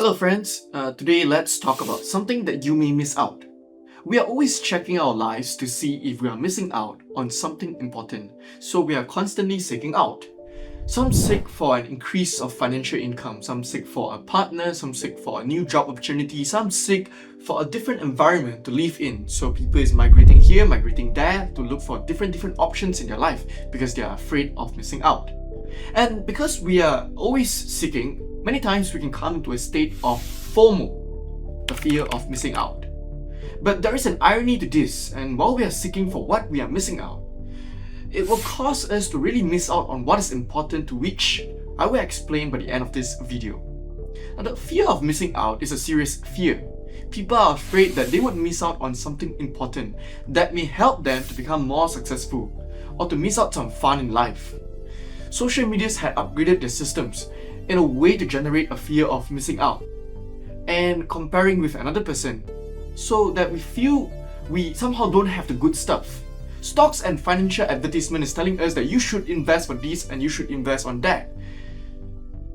Hello friends, today let's talk about something that you may miss out. We are always checking our lives to see if we are missing out on something important, so we are constantly seeking out. Some seek for an increase of financial income, some seek for a partner, some seek for a new job opportunity, some seek for a different environment to live in. So people is migrating here, migrating there to look for different options in their life because they are afraid of missing out. And because we are always seeking, many times we can come into a state of FOMO, the fear of missing out. But there is an irony to this, and while we are seeking for what we are missing out, it will cause us to really miss out on what is important, to which I will explain by the end of this video. Now, the fear of missing out is a serious fear. People are afraid that they would miss out on something important that may help them to become more successful or to miss out some fun in life. Social medias had upgraded their systems in a way to generate a fear of missing out and comparing with another person so that we feel we somehow don't have the good stuff. Stocks and financial advertisement is telling us that you should invest for this and you should invest on that.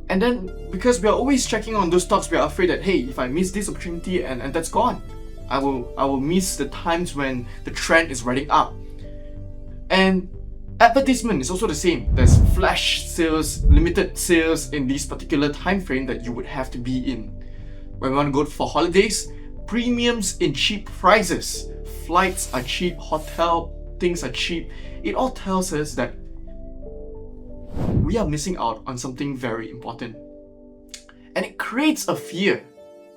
And then because we are always checking on those stocks, we are afraid that hey, if I miss this opportunity and that's gone, I will miss the times when the trend is riding up. And advertisement is also the same. There's flash sales, limited sales in this particular time frame that you would have to be in. When we want to go for holidays, premiums in cheap prices, flights are cheap, hotel things are cheap. It all tells us that we are missing out on something very important. And it creates a fear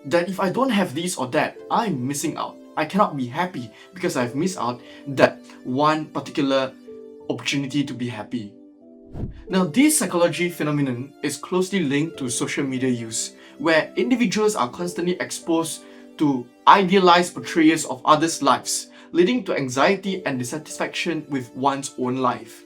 that if I don't have this or that, I'm missing out. I cannot be happy because I've missed out that one particular opportunity to be happy. Now, this psychology phenomenon is closely linked to social media use, where individuals are constantly exposed to idealized portrayals of others' lives, leading to anxiety and dissatisfaction with one's own life.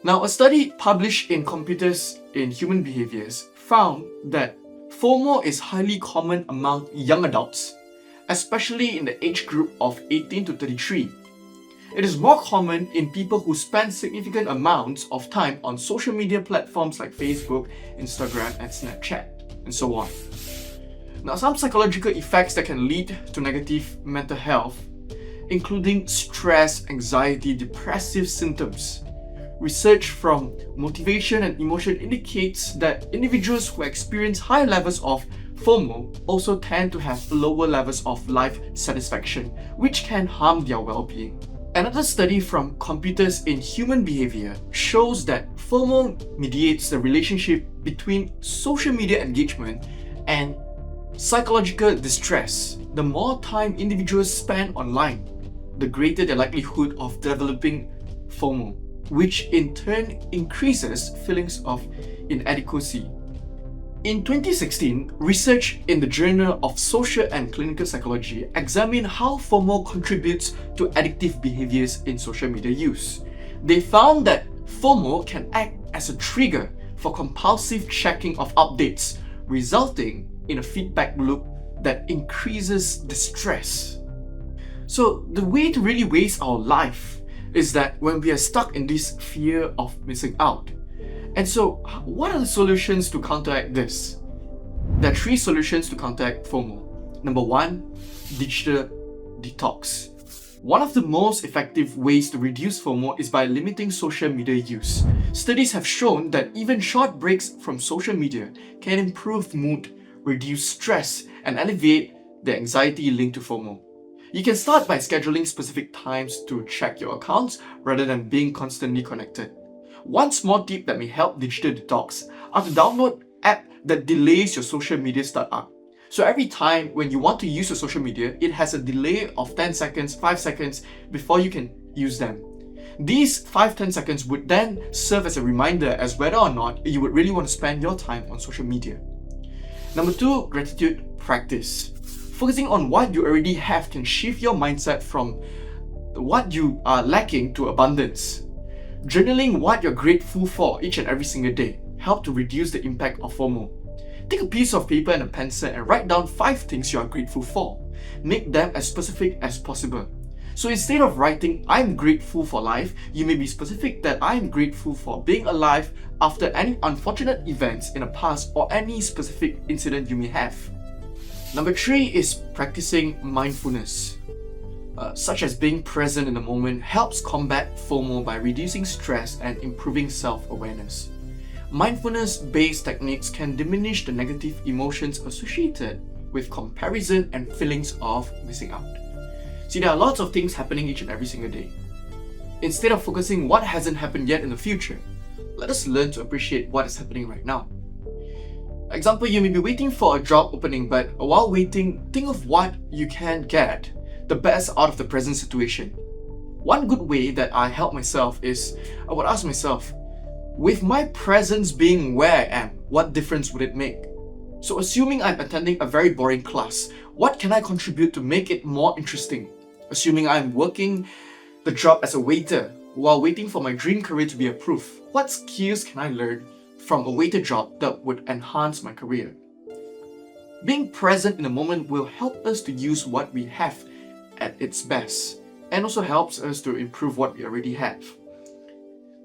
Now, a study published in Computers in Human Behaviors found that FOMO is highly common among young adults, especially in the age group of 18 to 33. It is more common in people who spend significant amounts of time on social media platforms like Facebook, Instagram, and Snapchat, and so on. Now, some psychological effects that can lead to negative mental health, including stress, anxiety, depressive symptoms. Research from Motivation and Emotion indicates that individuals who experience high levels of FOMO also tend to have lower levels of life satisfaction, which can harm their well-being. Another study from Computers in Human Behavior shows that FOMO mediates the relationship between social media engagement and psychological distress. The more time individuals spend online, the greater the likelihood of developing FOMO, which in turn increases feelings of inadequacy. In 2016, research in the Journal of Social and Clinical Psychology examined how FOMO contributes to addictive behaviors in social media use. They found that FOMO can act as a trigger for compulsive checking of updates, resulting in a feedback loop that increases distress. So the way to really waste our life is that when we are stuck in this fear of missing out. And so, what are the solutions to counteract this? There are 3 solutions to counteract FOMO. Number 1, digital detox. One of the most effective ways to reduce FOMO is by limiting social media use. Studies have shown that even short breaks from social media can improve mood, reduce stress, and alleviate the anxiety linked to FOMO. You can start by scheduling specific times to check your accounts rather than being constantly connected. One small tip that may help digital detox are to download an app that delays your social media startup. So every time when you want to use your social media, it has a delay of 10 seconds, 5 seconds before you can use them. These 5-10 seconds would then serve as a reminder as whether or not you would really want to spend your time on social media. Number 2, gratitude practice. Focusing on what you already have can shift your mindset from what you are lacking to abundance. Journaling what you're grateful for each and every single day helps to reduce the impact of FOMO. Take a piece of paper and a pencil and write down 5 things you are grateful for. Make them as specific as possible. So instead of writing, I'm grateful for life, you may be specific that I'm grateful for being alive after any unfortunate events in the past or any specific incident you may have. Number 3 is practicing mindfulness. Such as being present in the moment helps combat FOMO by reducing stress and improving self-awareness. Mindfulness-based techniques can diminish the negative emotions associated with comparison and feelings of missing out. See, there are lots of things happening each and every single day. Instead of focusing what hasn't happened yet in the future, let us learn to appreciate what is happening right now. Example, you may be waiting for a job opening, but while waiting, think of what you can get the best out of the present situation. One good way that I help myself is, I would ask myself, with my presence being where I am, what difference would it make? So assuming I'm attending a very boring class, what can I contribute to make it more interesting? Assuming I'm working the job as a waiter while waiting for my dream career to be approved, what skills can I learn from a waiter job that would enhance my career? Being present in the moment will help us to use what we have at its best and also helps us to improve what we already have.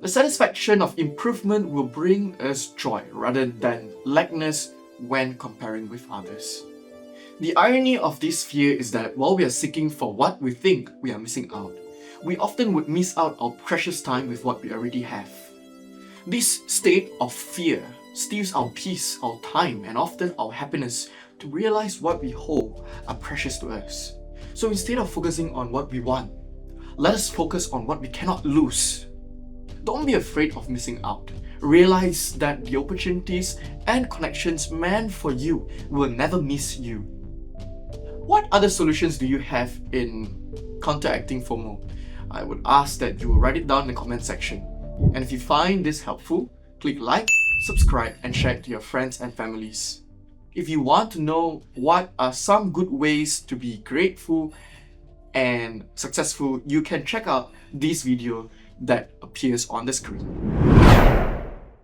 The satisfaction of improvement will bring us joy rather than lackness when comparing with others. The irony of this fear is that while we are seeking for what we think we are missing out, we often would miss out our precious time with what we already have. This state of fear steals our peace, our time, and often our happiness to realize what we hold are precious to us. So instead of focusing on what we want, let us focus on what we cannot lose. Don't be afraid of missing out. Realize that the opportunities and connections meant for you will never miss you. What other solutions do you have in counteracting FOMO? I would ask that you write it down in the comment section. And if you find this helpful, click like, subscribe, and share it to your friends and families. If you want to know what are some good ways to be grateful and successful, you can check out this video that appears on the screen.